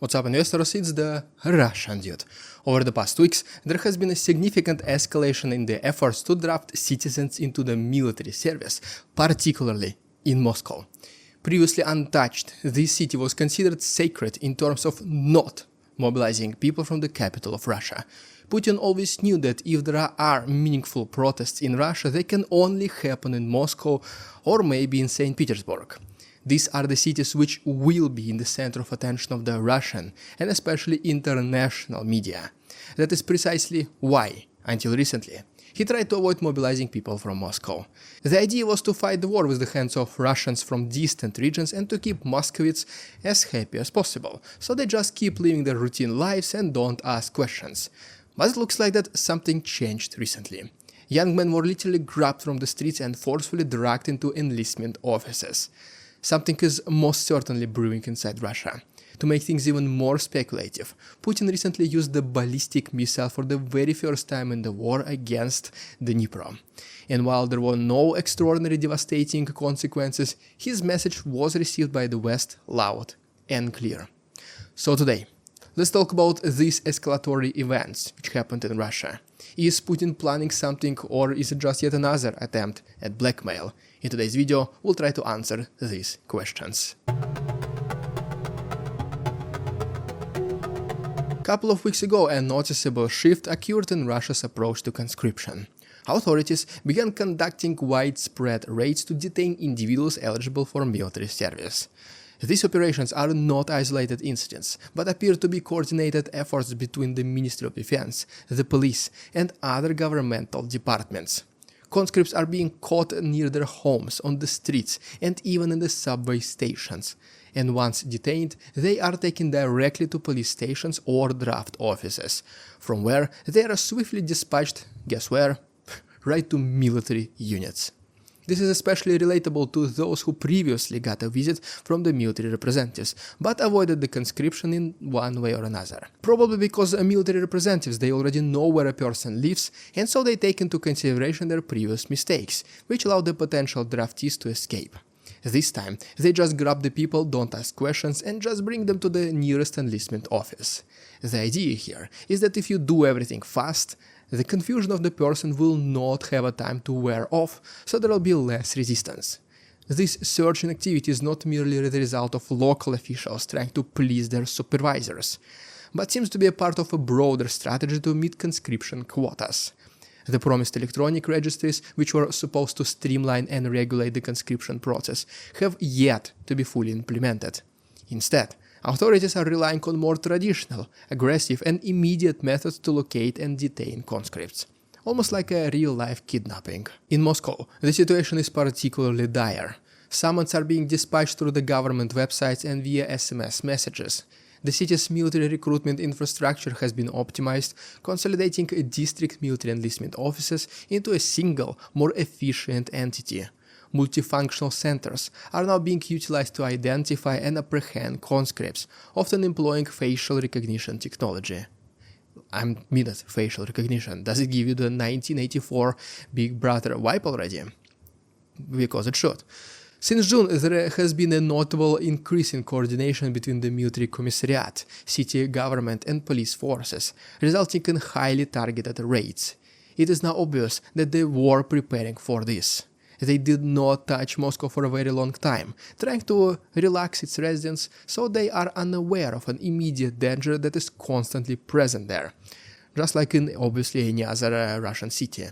What's up, investors? It's the Russian dude. Over the past weeks, there has been a significant escalation in the efforts to draft citizens into the military service, particularly in Moscow. Previously untouched, this city was considered sacred in terms of not mobilizing people from the capital of Russia. Putin always knew that if there are meaningful protests in Russia, they can only happen in Moscow or maybe in St. Petersburg. These are the cities which will be in the center of attention of the Russian and especially international media. That is precisely why, until recently, he tried to avoid mobilizing people from Moscow. The idea was to fight the war with the hands of Russians from distant regions and to keep Muscovites as happy as possible, so they just keep living their routine lives and don't ask questions. But it looks like that something changed recently. Young men were literally grabbed from the streets and forcefully dragged into enlistment offices. Something is most certainly brewing inside Russia. To make things even more speculative, Putin recently used the ballistic missile for the very first time in the war against Dnipro. And while there were no extraordinary devastating consequences, his message was received by the West loud and clear. So today, let's talk about these escalatory events which happened in Russia. Is Putin planning something, or is it just yet another attempt at blackmail? In today's video, we'll try to answer these questions. A couple of weeks ago, a noticeable shift occurred in Russia's approach to conscription. Authorities began conducting widespread raids to detain individuals eligible for military service. These operations are not isolated incidents, but appear to be coordinated efforts between the Ministry of Defense, the police, and other governmental departments. Conscripts are being caught near their homes, on the streets, and even in the subway stations. And once detained, they are taken directly to police stations or draft offices, from where they are swiftly dispatched, guess where? Right to military units. This is especially relatable to those who previously got a visit from the military representatives, but avoided the conscription in one way or another. Probably because military representatives, they already know where a person lives, and so they take into consideration their previous mistakes, which allow the potential draftees to escape. This time, they just grab the people, don't ask questions, and just bring them to the nearest enlistment office. The idea here is that if you do everything fast, the confusion of the person will not have a time to wear off, so there will be less resistance. This searching activity is not merely the result of local officials trying to please their supervisors, but seems to be a part of a broader strategy to meet conscription quotas. The promised electronic registries, which were supposed to streamline and regulate the conscription process, have yet to be fully implemented. Instead, authorities are relying on more traditional, aggressive and immediate methods to locate and detain conscripts. Almost like a real-life kidnapping. In Moscow, the situation is particularly dire. Summons are being dispatched through the government websites and via SMS messages. The city's military recruitment infrastructure has been optimized, consolidating district military enlistment offices into a single, more efficient entity. Multifunctional centers are now being utilized to identify and apprehend conscripts, often employing facial recognition technology. I mean it, facial recognition. Does it give you the 1984 Big Brother vibe already? Because it should. Since June, there has been a notable increase in coordination between the military commissariat, city government and police forces, resulting in highly targeted raids. It is now obvious that they were preparing for this. They did not touch Moscow for a very long time, trying to relax its residents so they are unaware of an immediate danger that is constantly present there, just like in obviously any other Russian city.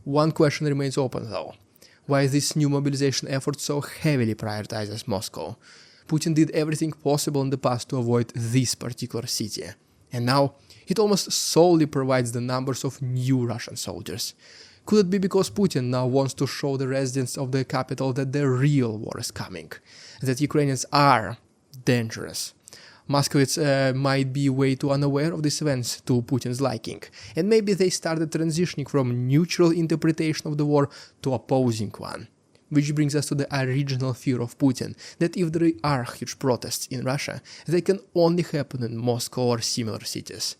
One question remains open though. Why this new mobilization effort so heavily prioritizes Moscow? Putin did everything possible in the past to avoid this particular city, and now it almost solely provides the numbers of new Russian soldiers. Could it be because Putin now wants to show the residents of the capital that the real war is coming, that Ukrainians are dangerous? Muscovites might be way too unaware of these events to Putin's liking, and maybe they started transitioning from neutral interpretation of the war to opposing one. Which brings us to the original fear of Putin, that if there are huge protests in Russia, they can only happen in Moscow or similar cities.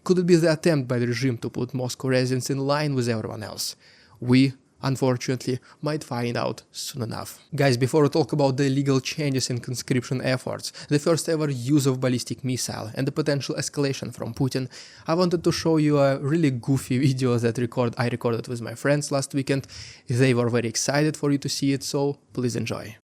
Could it be the attempt by the regime to put Moscow residents in line with everyone else? We Unfortunately, might find out soon enough. Guys, before we talk about the legal changes in conscription efforts, the first ever use of ballistic missile and the potential escalation from Putin, I wanted to show you a really goofy video that I recorded with my friends last weekend. They were very excited for you to see it, so please enjoy.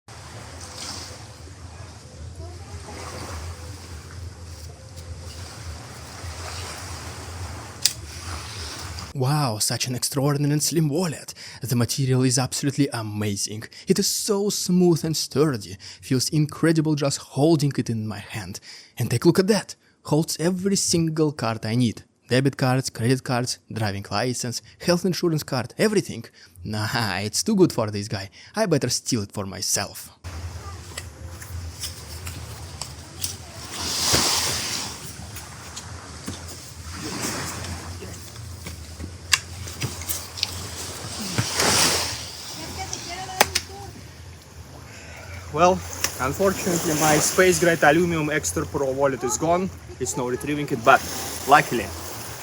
Wow, such an extraordinary and slim wallet. The material is absolutely amazing. It is so smooth and sturdy. Feels incredible just holding it in my hand. And take a look at that. Holds every single card I need. Debit cards, credit cards, driving license, health insurance card, everything. Nah, it's too good for this guy. I better steal it for myself. Well, unfortunately my space grade aluminum extra pro wallet is gone. It's no retrieving it, but luckily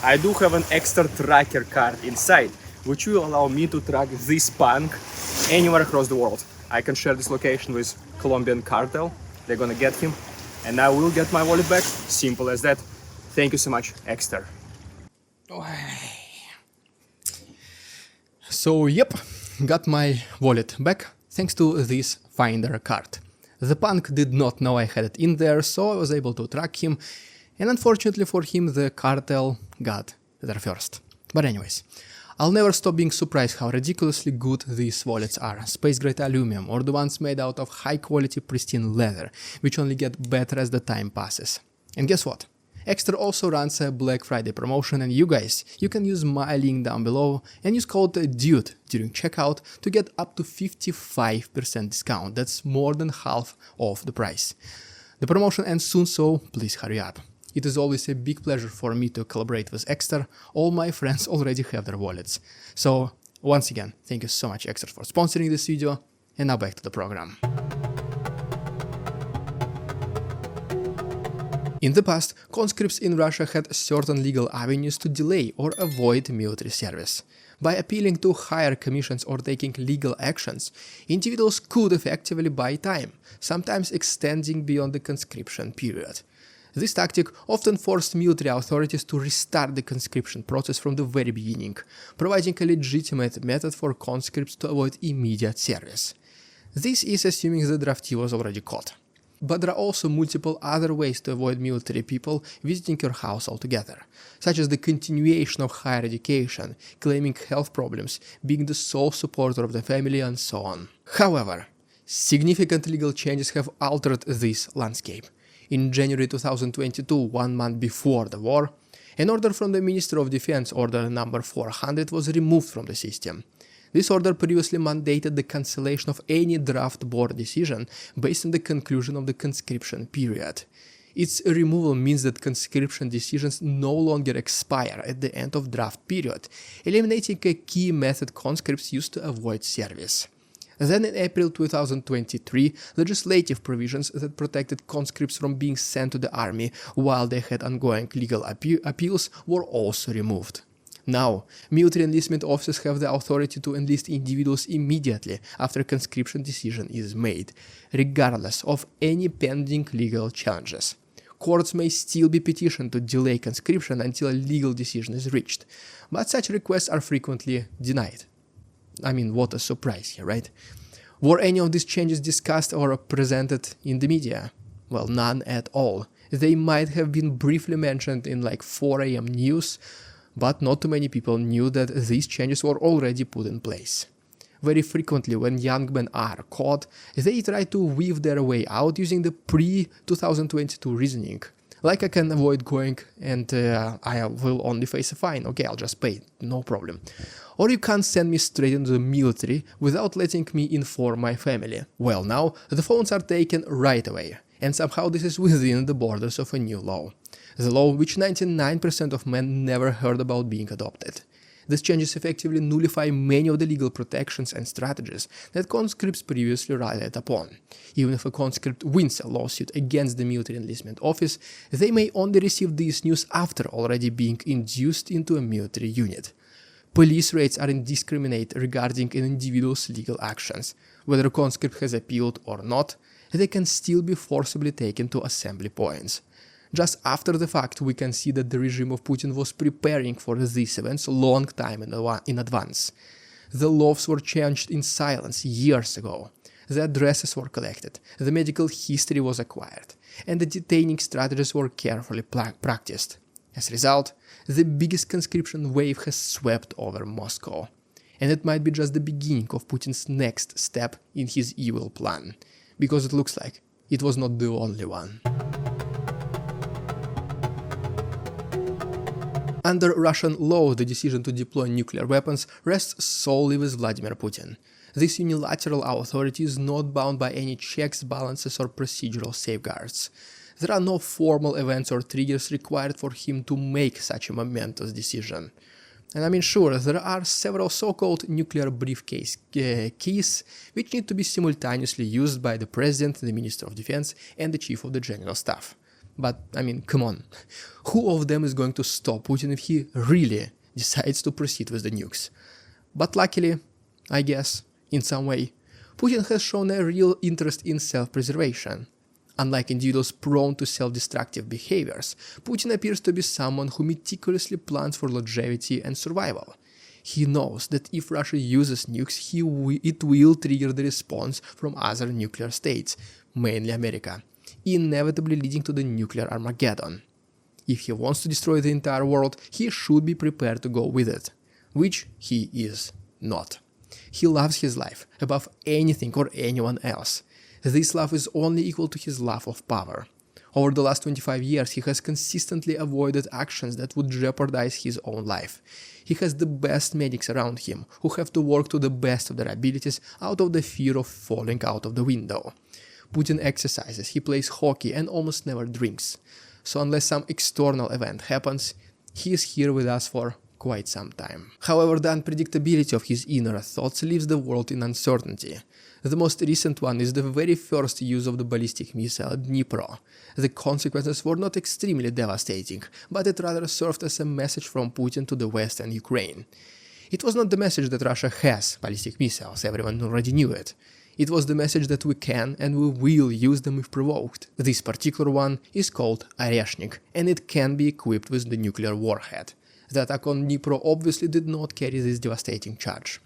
I do have an extra tracker card inside, which will allow me to track this punk anywhere across the world. I can share this location with Colombian cartel. They're gonna get him and I will get my wallet back. Simple as that. Thank you so much, Exter. So yep, got my wallet back thanks to this finder card. The punk did not know I had it in there, so I was able to track him, and unfortunately for him the cartel got there first. But anyways, I'll never stop being surprised how ridiculously good these wallets are. Space grade aluminum or the ones made out of high quality pristine leather, which only get better as the time passes. And guess what? Extra also runs a Black Friday promotion, and you guys, you can use my link down below and use code DUDE during checkout to get up to 55% discount. That's more than half of the price. The promotion ends soon, so please hurry up. It is always a big pleasure for me to collaborate with Exter. All my friends already have their wallets. So once again, thank you so much Exter for sponsoring this video, and now back to the program. In the past, conscripts in Russia had certain legal avenues to delay or avoid military service. By appealing to higher commissions or taking legal actions, individuals could effectively buy time, sometimes extending beyond the conscription period. This tactic often forced military authorities to restart the conscription process from the very beginning, providing a legitimate method for conscripts to avoid immediate service. This is assuming the draftee was already caught. But there are also multiple other ways to avoid military people visiting your house altogether, such as the continuation of higher education, claiming health problems, being the sole supporter of the family, and so on. However, significant legal changes have altered this landscape. In January 2022, 1 month before the war, an order from the Minister of Defense, Order number 400, was removed from the system. This order previously mandated the cancellation of any draft board decision based on the conclusion of the conscription period. Its removal means that conscription decisions no longer expire at the end of draft period, eliminating a key method conscripts used to avoid service. Then in April 2023, legislative provisions that protected conscripts from being sent to the army while they had ongoing legal appeals were also removed. Now, military enlistment officers have the authority to enlist individuals immediately after a conscription decision is made, regardless of any pending legal challenges. Courts may still be petitioned to delay conscription until a legal decision is reached, but such requests are frequently denied. I mean, what a surprise here, right? Were any of these changes discussed or presented in the media? Well, none at all. They might have been briefly mentioned in like 4 AM news, but not too many people knew that these changes were already put in place. Very frequently, when young men are caught, they try to weave their way out using the pre-2022 reasoning. Like, I can avoid going and I will only face a fine. Okay, I'll just pay, no problem. Or you can't send me straight into the military without letting me inform my family. Well, now the phones are taken right away, and somehow this is within the borders of a new law. The law which 99% of men never heard about being adopted. These changes effectively nullify many of the legal protections and strategies that conscripts previously relied upon. Even if a conscript wins a lawsuit against the military enlistment office, they may only receive this news after already being induced into a military unit. Police raids are indiscriminate regarding an individual's legal actions. Whether a conscript has appealed or not, they can still be forcibly taken to assembly points. Just after the fact, we can see that the regime of Putin was preparing for these events a long time in advance. The laws were changed in silence years ago. The addresses were collected, the medical history was acquired, and the detaining strategies were carefully practiced. As a result, the biggest conscription wave has swept over Moscow. And it might be just the beginning of Putin's next step in his evil plan, because it looks like it was not the only one. Under Russian law, the decision to deploy nuclear weapons rests solely with Vladimir Putin. This unilateral authority is not bound by any checks, balances, or procedural safeguards. There are no formal events or triggers required for him to make such a momentous decision. And I mean, sure, there are several so-called nuclear briefcase keys which need to be simultaneously used by the President, the Minister of Defense, and the Chief of the General Staff. But, I mean, come on, who of them is going to stop Putin if he really decides to proceed with the nukes? But luckily, I guess, in some way, Putin has shown a real interest in self-preservation. Unlike individuals prone to self-destructive behaviors, Putin appears to be someone who meticulously plans for longevity and survival. He knows that if Russia uses nukes, it will trigger the response from other nuclear states, mainly America, inevitably leading to the nuclear Armageddon. If he wants to destroy the entire world, he should be prepared to go with it, which he is not. He loves his life above anything or anyone else. This love is only equal to his love of power. Over the last 25 years, he has consistently avoided actions that would jeopardize his own life. He has the best medics around him, who have to work to the best of their abilities out of the fear of falling out of the window. Putin exercises, he plays hockey and almost never drinks. So unless some external event happens, he is here with us for quite some time. However, the unpredictability of his inner thoughts leaves the world in uncertainty. The most recent one is the very first use of the ballistic missile at Dnipro. The consequences were not extremely devastating, but it rather served as a message from Putin to the West and Ukraine. It was not the message that Russia has ballistic missiles, everyone already knew it. It was the message that we can and we will use them if provoked. This particular one is called Oreshnik, and it can be equipped with the nuclear warhead. The attack on Dnipro obviously did not carry this devastating charge.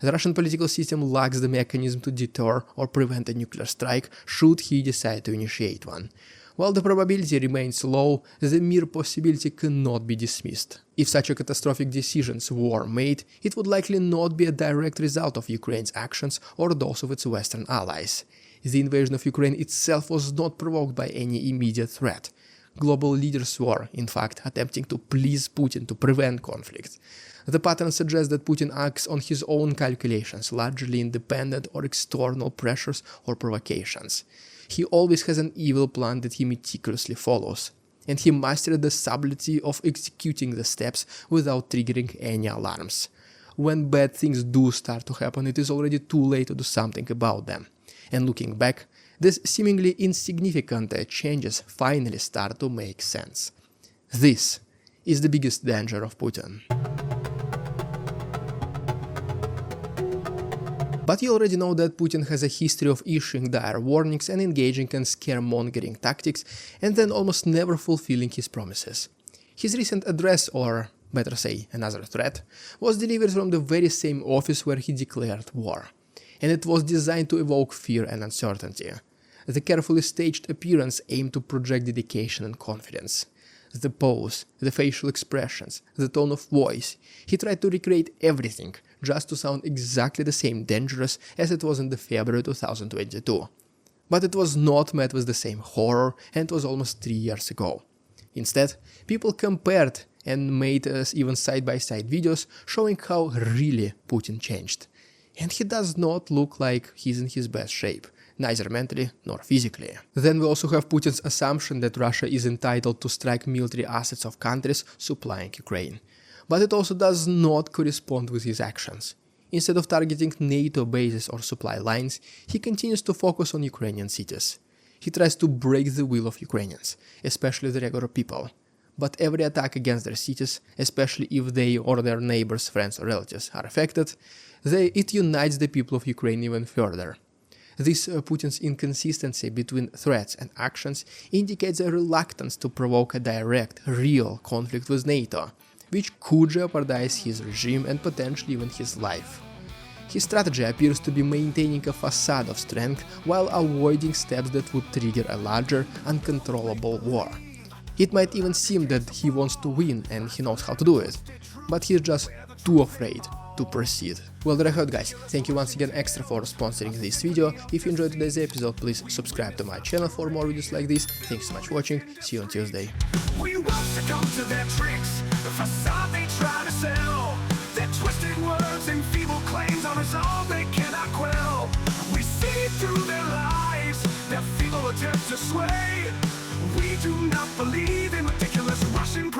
The Russian political system lacks the mechanism to deter or prevent a nuclear strike should he decide to initiate one. While the probability remains low, the mere possibility cannot be dismissed. If such a catastrophic decisions were made, it would likely not be a direct result of Ukraine's actions or those of its Western allies. The invasion of Ukraine itself was not provoked by any immediate threat. Global leaders were, in fact, attempting to please Putin to prevent conflict. The pattern suggests that Putin acts on his own calculations, largely independent of external pressures or provocations. He always has an evil plan that he meticulously follows, and he mastered the subtlety of executing the steps without triggering any alarms. When bad things do start to happen, it is already too late to do something about them. And looking back, these seemingly insignificant changes finally start to make sense. This is the biggest danger of Putin. But you already know that Putin has a history of issuing dire warnings and engaging in scaremongering tactics and then almost never fulfilling his promises. His recent address, or better say another threat, was delivered from the very same office where he declared war. And it was designed to evoke fear and uncertainty. The carefully staged appearance aimed to project dedication and confidence. The pose, the facial expressions, the tone of voice, he tried to recreate everything just to sound exactly the same dangerous as it was in the February 2022. But it was not met with the same horror, and it was almost 3 years ago. Instead, people compared and made even side-by-side videos showing how really Putin changed. And he does not look like he's in his best shape, neither mentally nor physically. Then we also have Putin's assumption that Russia is entitled to strike military assets of countries supplying Ukraine. But it also does not correspond with his actions. Instead of targeting NATO bases or supply lines, he continues to focus on Ukrainian cities. He tries to break the will of Ukrainians, especially the regular people. but every attack against their cities, especially if they or their neighbors, friends or relatives are affected, it unites the people of Ukraine even further. This Putin's inconsistency between threats and actions indicates a reluctance to provoke a direct, real conflict with NATO, which could jeopardize his regime and potentially even his life. His strategy appears to be maintaining a facade of strength while avoiding steps that would trigger a larger, uncontrollable war. It might even seem that he wants to win and he knows how to do it, but he's just too afraid to proceed. Well, there I heard, guys. Thank you once again extra for sponsoring this video. If you enjoyed today's episode, please subscribe to my channel for more videos like this. Thanks so much for watching. See you on Tuesday. We won't succumb to their tricks, the facade they try to sell. Their twisted words and feeble claims on us all they cannot quell. We see through their lies, their feeble attempts to sway. We do not believe in ridiculous Russian